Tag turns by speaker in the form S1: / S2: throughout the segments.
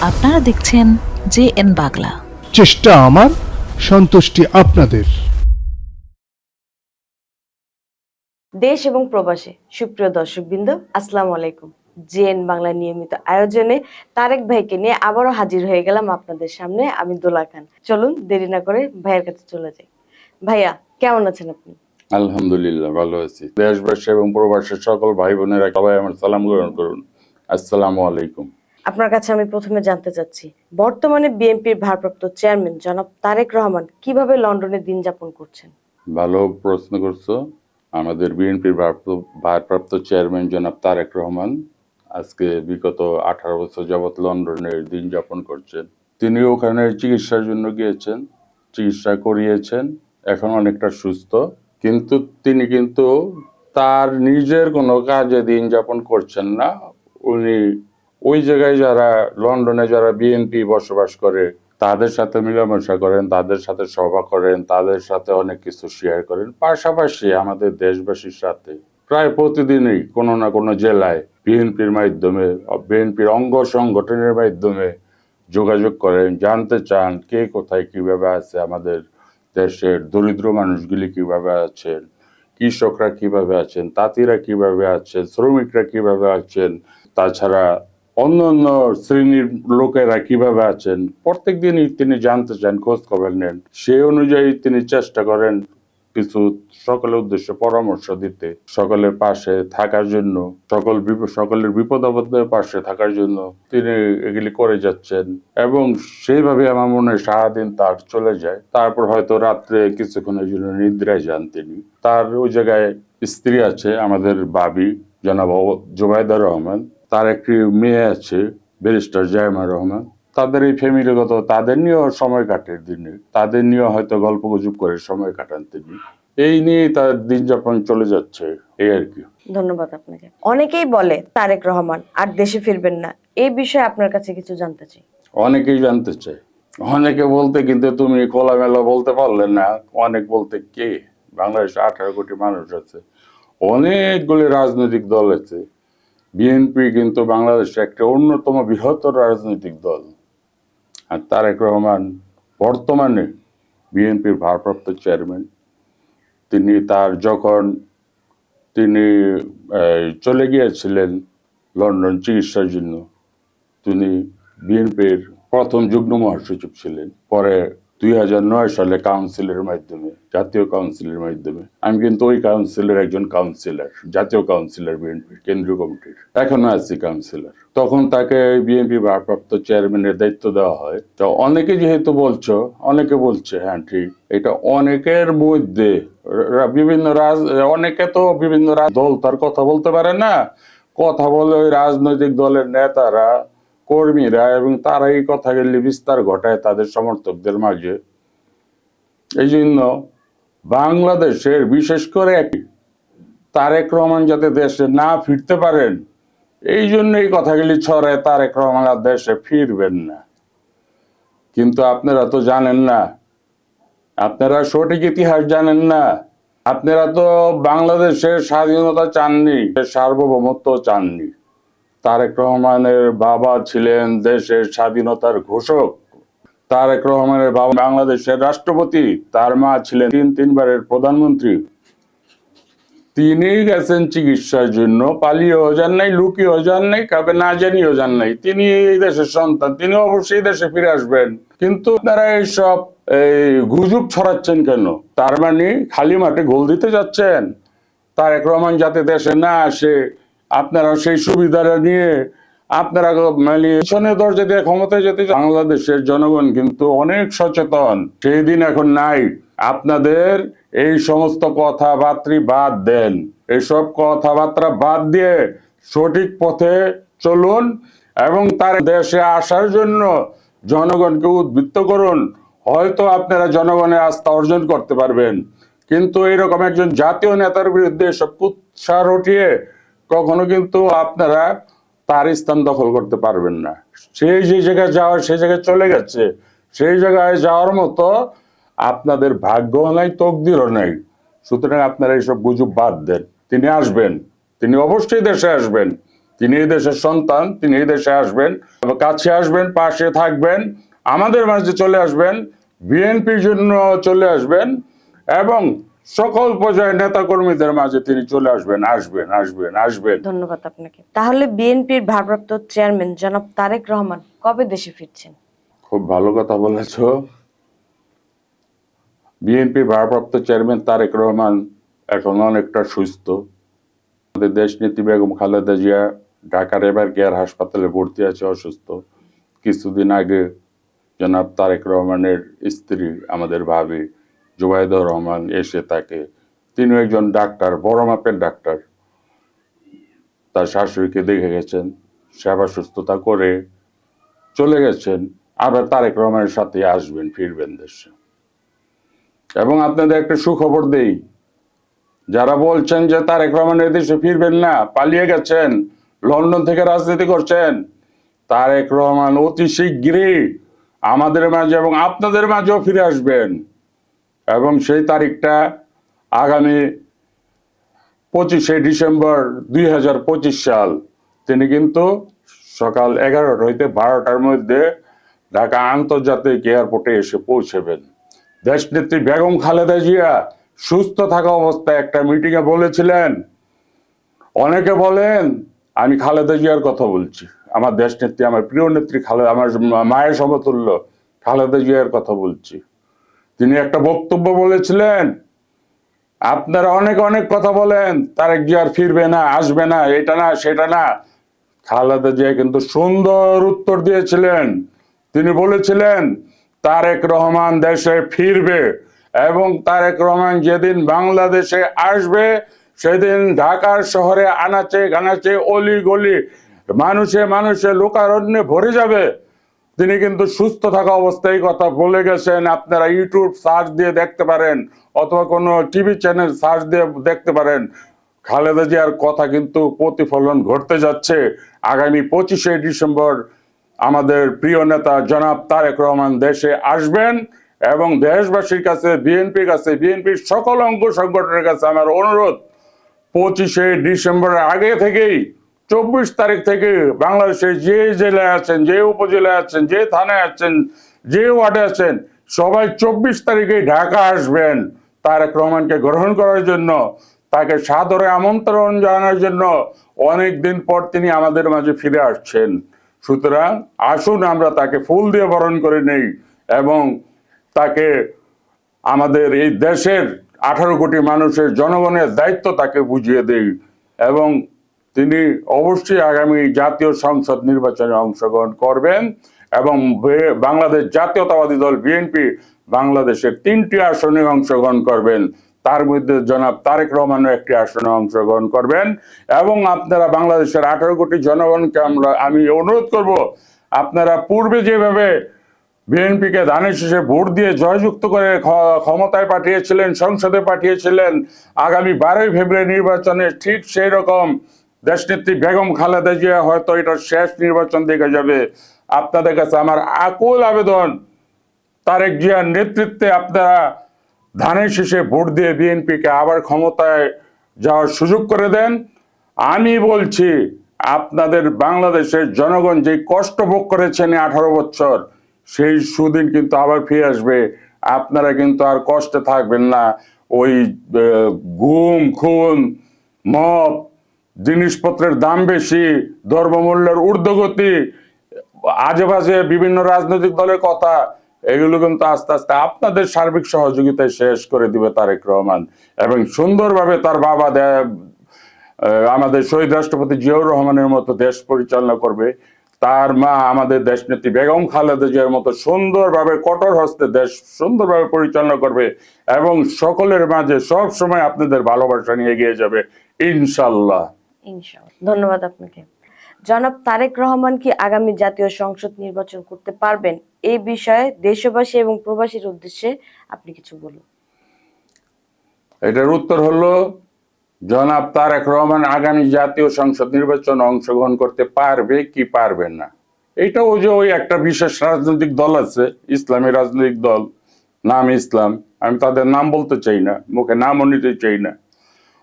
S1: আপনারা দেখছেন জেএন বাংলা।
S2: চেষ্টা আমার, সন্তুষ্টি আপনাদের।
S3: দেশ এবং প্রবাসে সুপ্রিয় দর্শকবৃন্দ, আসসালামু আলাইকুম। জেএন বাংলা নিয়মিত আয়োজনে তারেক ভাইকে নিয়ে আবারও হাজির হয়ে গেলাম আপনাদের সামনে। আমি দোলা খান। চলুন দেরি না করে ভাইয়ের কাছে চলে যাই। ভাইয়া, কেমন আছেন আপনি?
S4: আলহামদুলিল্লাহ, ভালো আছি। দেশবাসী এবং প্রবাসের সকল ভাই বোনেরা সবাই আমার সালাম গ্রহণ করুন। আসসালামু আলাইকুম।
S3: আপনার কাছে আমি প্রথমে জানতে চাচ্ছি, বর্তমানে বিএনপির ভারপ্রাপ্ত চেয়ারম্যান জনাব তারেক রহমান কিভাবে লন্ডনে দিন যাপন করছেন?
S4: ভালো প্রশ্ন করছো। আমাদের বিএনপির ভারপ্রাপ্ত চেয়ারম্যান জনাব তারেক রহমান আজকে বিগত 18 বছর যাবৎ লন্ডনে দিন যাপন করছেন। তিনি ওখানে চিকিৎসার জন্য গিয়েছেন, চিকিৎসা করিয়েছেন, এখন অনেকটা সুস্থ। কিন্তু তিনি তার নিজের কোনো কাজে দিন যাপন করছেন না। উনি ওই জায়গায় লন্ডনে যারা বিএনপি বসবাস করে তাদের সাথে মেলামেশা করেন, তাদের সাথে সভা করেন, তাদের সাথে অনেক কিছু শেয়ার করেন। পাশাপাশি আমাদের দেশবাসীর সাথে প্রায় প্রতিদিনই কোনো না কোনো জেলায় বিএনপির মাধ্যমে, বিএনপির অঙ্গ সংগঠনের মাধ্যমে যোগাযোগ করেন, জানতে চান কে কোথায় কিভাবে আছে, আমাদের দেশের দরিদ্র মানুষগুলি কিভাবে আছেন, কৃষকরা কিভাবে আছেন, তাঁতিরা কিভাবে আছেন, শ্রমিকরা কিভাবে আছেন, তাছাড়া অন্য অন্য শ্রেণীর লোকেরা কিভাবে আছেন, প্রত্যেক দিনই তিনি জানতে চান, খোঁজ খবর নেন। সেই অনুযায়ী তিনি চেষ্টা করেন কিছু সকলের উদ্দেশ্যে পরামর্শ দিতে, সকলের পাশে থাকার জন্য, সকলের বিপদ আপদের পাশে থাকার জন্য তিনি এগুলি করে যাচ্ছেন। এবং সেইভাবে আমার মনে হয় সারাদিন তার চলে যায়। তারপর হয়তো রাত্রে কিছুক্ষণের জন্য নিদ্রায় যান তিনি। তার ওই জায়গায় স্ত্রী আছে, আমাদের বাবি জনাব জুবাইদা রহমান। তার একটি মেয়ে আছে ব্যারিস্টার জায়মা রহমান। তাদের এই ফ্যামিলিগত, তাদের নিয়েও সময় কাটে দিনে, তাদের নিয়ে হয়তো গল্প গুজব করে সময় কাটান তিনি। এই নিয়ে তার দিন যাপন চলে যাচ্ছে, এই আর কি।
S3: ধন্যবাদ আপনাকে। অনেকেই বলে তারেক রহমান আর দেশে ফিরবেন না, এই বিষয়ে আপনার কাছে কিছু জানতে চাই।
S4: অনেকেই জানতে চায়, অনেকে বলতে কিন্তু তুমি খোলামেলা বলতে পারলে না। অনেক বলতে কে? বাংলাদেশে 18 কোটি মানুষ আছে, অনেকগুলি রাজনৈতিক দল আছে। বিএনপি কিন্তু বাংলাদেশে একটা অন্যতম বৃহত্তর রাজনৈতিক দল। আর তারেক রহমান বর্তমানে বিএনপির ভারপ্রাপ্ত চেয়ারম্যান। যখন তিনি চলে গিয়েছিলেন লন্ডন চিকিৎসার জন্য, তিনি বিএনপির প্রথম যুগ্ম মহাসচিব ছিলেন। পরে 2009 সালে কাউন্সিলের মাধ্যমে, জাতীয় কাউন্সিলের মাধ্যমে, আমি কিন্তু ওই কাউন্সিলের একজন কাউন্সিলর, জাতীয় কাউন্সিলর বিএনপির কেন্দ্রীয় কমিটির, এখনো আছি কাউন্সিলর। তখন তাকে বিএনপি ভারপ্রাপ্ত চেয়ারম্যানের দায়িত্ব দেওয়া হয়। তো অনেকে যেহেতু অনেকে বলছে হ্যাঁ ঠিক, এটা অনেকের মধ্যে অনেকে তো বিভিন্ন দল তার কথা বলতে পারে না, কথা বলে ওই রাজনৈতিক দলের নেতারা, কর্মীরা, এবং তারা এই কথাগুলি বিস্তার ঘটায় তাদের সমর্থকদের মাঝে। এই জন্য বাংলাদেশের বিশেষ করে তারেক রহমান যাতে দেশে না ফিরতে পারেন, এই জন্য এই কথাগুলি ছড়ায় তারেক রহমান আর দেশে ফিরবেন না। কিন্তু আপনারা তো জানেন না, আপনারা সঠিক ইতিহাস জানেন না। আপনারা তো বাংলাদেশের স্বাধীনতা চাননি, সার্বভৌমত্ব চাননি। তারেক রহমানের বাবা ছিলেন দেশের স্বাধীনতার ঘোষক। তারেক রহমানের বাবা বাংলাদেশের রাষ্ট্রপতি, তার মা ছিলেন তিনবারের প্রধানমন্ত্রী। তিনি গেছেন চিকিৎসার জন্য, পালিয়েও যান নাই, লুকিয়েও যান নাই, কাউকে না জানিয়েও যান নাই। তিনি এই দেশের সন্তান, তিনি অবশ্যই দেশে ফিরে আসবেন। কিন্তু তারা এইসব গুজব ছড়াচ্ছেন কেন? তার মানে খালি মাঠে গোল দিতে যাচ্ছেন। তারেক রহমান যাতে দেশে না আসে, আপনারা সেই সুবিধাটা নিয়ে আপনারা মানে পিছনে দরজা দিয়ে ক্ষমতায় যেতে। বাংলাদেশের জনগণ কিন্তু অনেক সচেতন, সেই দিন এখন নাই। আপনাদের এই সমস্ত কথাবার্তা বাদ দেন, এসব কথাবার্তা বাদ দিয়ে সঠিক পথে চলুন এবং তার দেশে আসার জন্য জনগণকে উদ্বুদ্ধ করুন। হয়তো আপনারা জনগণের আস্থা অর্জন করতে পারবেন। কিন্তু এইরকম একজন জাতীয় নেতার বিরুদ্ধে সব কুৎসা রটিয়ে কখনো কিন্তু আপনারা তার স্থান দখল করতে পারবেন না। সেই যে জায়গায় যাওয়ার, সেই জায়গায় চলে গেছে। সেই জায়গায় যাওয়ার মতো আপনাদের ভাগ্যও নাই, তকদিরও নাই। সুতরাং আপনারা এইসব গুজব বাদ দেন। তিনি আসবেন, তিনি অবশ্যই দেশে আসবেন। তিনি এই দেশের সন্তান, তিনি এই দেশে আসবেন, কাছে আসবেন, পাশে থাকবেন, আমাদের মাঝে চলে আসবেন, বিএনপির জন্য চলে আসবেন এবং সকল পর্যায়ের নেতা কর্মীদের মাঝে তিনি চলে আসবেন, আসবেন আসবেন আসবেন।
S3: ধন্যবাদ আপনাকে। তাহলে বিএনপির ভারপ্রাপ্ত চেয়ারম্যান জনাব তারেক রহমান কবে দেশে ফিরছেন?
S4: খুব ভালো কথা বলেছ। বিএনপি ভারপ্রাপ্ত চেয়ারম্যান তারেক রহমান এখন অনেকটা সুস্থ। আমাদের দেশনেত্রী বেগম খালেদা জিয়া ঢাকার এবার কেয়ার হাসপাতালে ভর্তি আছে, অসুস্থ। কিছুদিন আগে জনাব তারেক রহমানের স্ত্রী, আমাদের ভাবি জুবাইদুর রহমান এসে তাকে, তিনি একজন ডাক্তার, বড় মাপের ডাক্তার, তার শাশুড়িকে দেখে গেছেন, সেবা সুস্থতা করে চলে গেছেন। আবার তারেক রহমানের সাথে আসবেন, ফিরবেন দেশে। এবং আপনাদের একটা সুখবর দেই, যারা বলছেন যে তারেক রহমান দেশে ফিরবেন না, পালিয়ে গেছেন, লন্ডন থেকে রাজনীতি করছেন, তারেক রহমান অতি শীঘ্রই আমাদের মাঝে এবং আপনাদের মাঝেও ফিরে আসবেন। এবং সেই তারিখটা আগামী 25শে ডিসেম্বর 2025 সাল। তিনি কিন্তু সকাল 11টা হইতে 12টার মধ্যে ঢাকা আন্তর্জাতিক এয়ারপোর্টে এসে পৌঁছবেন। দেশনেত্রী বেগম খালেদা জিয়া সুস্থ থাকা অবস্থায় একটা মিটিংয়ে বলেছিলেন, অনেকে বলেন আমি খালেদা জিয়ার কথা বলছি, আমার দেশনেত্রী, আমার প্রিয় নেত্রী খালেদা, আমার মায়ের সমতুল্য খালেদা জিয়ার কথা বলছি। তিনি একটা বক্তব্য বলেছিলেন, আপনারা অনেক অনেক কথা বলেন তারেক জিয়ার ফিরবে না, আসবে না, এটা না সেটা না। খালেদা জিয়া কিন্তু সুন্দর উত্তর দিয়েছিলেন। তিনি বলেছিলেন তারেক রহমান দেশে ফিরবে এবং তারেক রহমান যেদিন বাংলাদেশে আসবে সেদিন ঢাকার শহরে আনাচে গানাচে অলি গলি মানুষে মানুষে লোকারণ্যে ভরে যাবে। তিনি কিন্তু সুস্থ থাকা অবস্থায় কথা বলে গেছেন। আপনারা ইউটিউব সার্চ দিয়ে দেখতে পারেন অথবা কোনো টিভি চ্যানেল সার্চ দিয়ে দেখতে পারেন। খালেদা জিয়ার কথা কিন্তু প্রতিফলন ঘটতে যাচ্ছে। আগামী 25শে ডিসেম্বর আমাদের প্রিয় নেতা জনাব তারেক রহমান দেশে আসবেন এবং দেশবাসীর কাছে, বিএনপির কাছে, বিএনপির সকল অঙ্গ সংগঠনের কাছে আমার অনুরোধ, 25শে ডিসেম্বরের আগে থেকেই 24 তারিখ থেকে বাংলাদেশে যে জেলায় আছেন, যে উপজেলায় আছেন, যে থানায় আছেন, যে ওয়ার্ডে আছেন, সবাই 24 তারিখে ঢাকা আসবেন তারেক রহমানকে গ্রহণ করার জন্য, তাকে সাদরে আমন্ত্রণ জানানোর জন্য। অনেক দিন পর তিনি আমাদের মাঝে ফিরে আসছেন। সুতরাং আসুন আমরা তাকে ফুল দিয়ে বরণ করে নেই এবং তাকে আমাদের এই দেশের 18 কোটি মানুষের জনগণের দায়িত্ব তাকে বুঝিয়ে দেই এবং তিনি অবশ্যই আগামী জাতীয় সংসদ নির্বাচনে অংশগ্রহণ করবেন এবং বাংলাদেশ জাতীয়তাবাদী দল বিএনপি বাংলাদেশের 3টি আসনে অংশগ্রহণ করবেন। তার মধ্যে জনাব তারেক রহমানও একটি আসনে অংশগ্রহণ করবেন এবং আপনারা বাংলাদেশের 18 কোটি জনগণকে আমি অনুরোধ করব, আপনারা পূর্বে যেভাবে বিএনপিকে ধানের শীষে ভোট দিয়ে জয়যুক্ত করে ক্ষমতায় পাঠিয়েছিলেন, সংসদে পাঠিয়েছিলেন, আগামী 12ই ফেব্রুয়ারি নির্বাচনে ঠিক সেই রকম দেশনেত্রী বেগম খালেদা জিয়া হয়তো এটা শেষ নির্বাচন দেখে যাবে। আপনাদের কাছে আমার আকুল আবেদন, তারেক জিয়ার নেতৃত্বে আপনারা ধানের শীষে ভোট দিয়ে বিএনপিকে আবার ক্ষমতায় যাওয়ার সুযোগ করে দেন। আমি বলছি আপনাদের বাংলাদেশের জনগণ যে কষ্ট ভোগ করেছেন 18 বছর, সেই সুদিন কিন্তু আবার ফিরে আসবে। আপনারা কিন্তু আর কষ্টে থাকবেন না। ওই গুম খুন, মব, জিনিসপত্রের দাম বেশি, দ্রব্যমূল্যের ঊর্ধ্বগতি, আজে বাজে বিভিন্ন রাজনৈতিক দলের কথা, এগুলো কিন্তু আস্তে আস্তে আপনাদের সার্বিক সহযোগিতায় শেষ করে দিবে তারেক রহমান এবং সুন্দরভাবে তার বাবা আমাদের শহীদ রাষ্ট্রপতি জিয়াউর রহমানের মতো দেশ পরিচালনা করবে। তার মা আমাদের দেশনেত্রী বেগম খালেদা জিয়ার মতো সুন্দরভাবে কঠোর হস্তে দেশ সুন্দরভাবে পরিচালনা করবে এবং সকলের মাঝে সব সময় আপনাদের ভালোবাসা নিয়ে এগিয়ে যাবে ইনশাল্লাহ।
S3: ইনশাআল্লাহ। ধন্যবাদ আপনাকে। জনাব তারেক রহমান কি আগামী জাতীয় সংসদ নির্বাচন করতে পারবেন? এই বিষয়ে দেশবাসী এবং প্রবাসীর উদ্দেশ্যে আপনি কিছু বলুন।
S4: এটার উত্তর হলো, জনাব তারেক রহমান আগামী জাতীয় সংসদ নির্বাচনে অংশগ্রহণ করতে পারবে কি পারবে না, এটা ওই একটা বিশেষ রাজনৈতিক দল আছে, ইসলামী রাজনৈতিক দল, নাম ইসলাম, আমি তাদের নাম বলতে চাই না, মুখে নামও নিতে চাই না।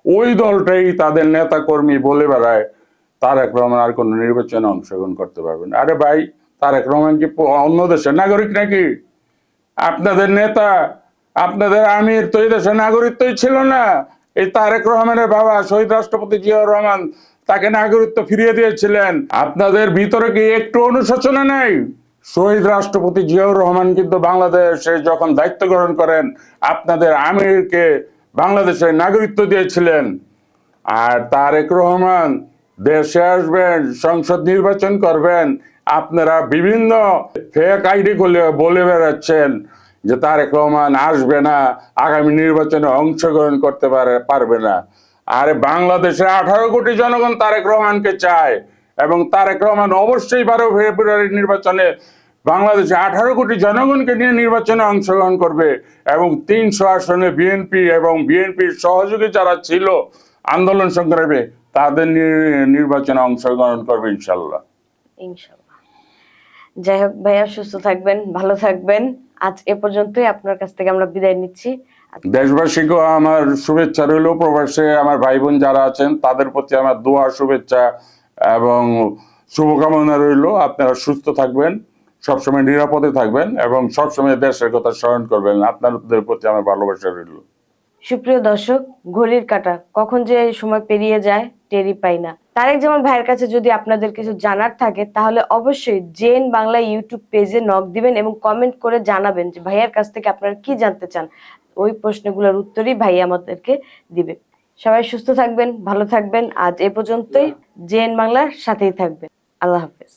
S4: ওই দলটাই তাদের নেতা কর্মী বলে বেড়ায় তারেক রহমান আর কোন নির্বাচনে অংশগ্রহণ করতে পারবেন? আরে ভাই, তারেক রহমান কি অন্য দেশের নাগরিক নাকি? আপনাদের নেতা, আপনাদের আমির তো এই দেশের নাগরিকত্বই ছিল না। এই তারেক রহমানের বাবা শহীদ রাষ্ট্রপতি জিয়াউর রহমান তাকে নাগরিকত্ব ফিরিয়ে দিয়েছিলেন। আপনাদের ভিতরে কি একটু অনুশোচনা নাই? শহীদ রাষ্ট্রপতি জিয়াউর রহমান কিন্তু বাংলাদেশে যখন দায়িত্ব গ্রহণ করেন আপনাদের আমিরকে বাংলাদেশের নাগরিকত্ব দিয়েছিলেন। আর তারেক রহমান দেশে আসবেন, সংসদ নির্বাচন করবেন, আপনারা বিভিন্ন ফেক আইডি খুলে বলে বেড়াচ্ছেন যে তারেক রহমান আসবে না, আগামী নির্বাচনে অংশগ্রহণ করতে পারবে না। আরে বাংলাদেশের 18 কোটি জনগণ তারেক রহমানকে চায় এবং তারেক রহমান অবশ্যই 12 ফেব্রুয়ারি নির্বাচনে বাংলাদেশে 18 কোটি জনগণকে নিয়ে নির্বাচনে অংশগ্রহণ করবে এবং 300 আসনে বিএনপি এবং বিএনপির সহযোগী যারা ছিল আন্দোলন সংগ্রামে তাদের নির্বাচনে অংশগ্রহণ করবে ইনশাল্লাহ।
S3: ইনশাল্লাহ। যাই হোক ভাইয়া, সুস্থ থাকবেন, ভালো থাকবেন। আজ এ পর্যন্তই, আপনার কাছ থেকে আমরা বিদায় নিচ্ছি।
S4: দেশবাসীকেও আমার শুভেচ্ছা রইল, প্রবাসে আমার ভাই বোন যারা আছেন তাদের প্রতি আমার দোয়া, শুভেচ্ছা এবং শুভকামনা রইল। আপনারা সুস্থ থাকবেন, সবসময় নিরাপদে থাকবেন এবং সবসময় দেশের কথা স্মরণ করবেন। আপনাদের প্রতি আমার ভালোবাসা রইল।
S3: সুপ্রিয় দর্শক, ঘড়ির কাঁটা কখন যে সময় পেরিয়ে যায় টেরই পাই না। তারেক জামান ভাইয়ের কাছে যদি আপনাদের কিছু জানার থাকে তাহলে অবশ্যই জেএন বাংলা ইউটিউব পেজে নক দিবেন এবং কমেন্ট করে জানাবেন যে ভাইয়ার কাছ থেকে আপনারা কি জানতে চান। ওই প্রশ্নগুলোর উত্তরই ভাই আমাদেরকে দিবে। সবাই সুস্থ থাকবেন, ভালো থাকবেন। আজ এ পর্যন্তই। জেএন বাংলার সাথেই থাকবেন। আল্লাহ হাফেজ।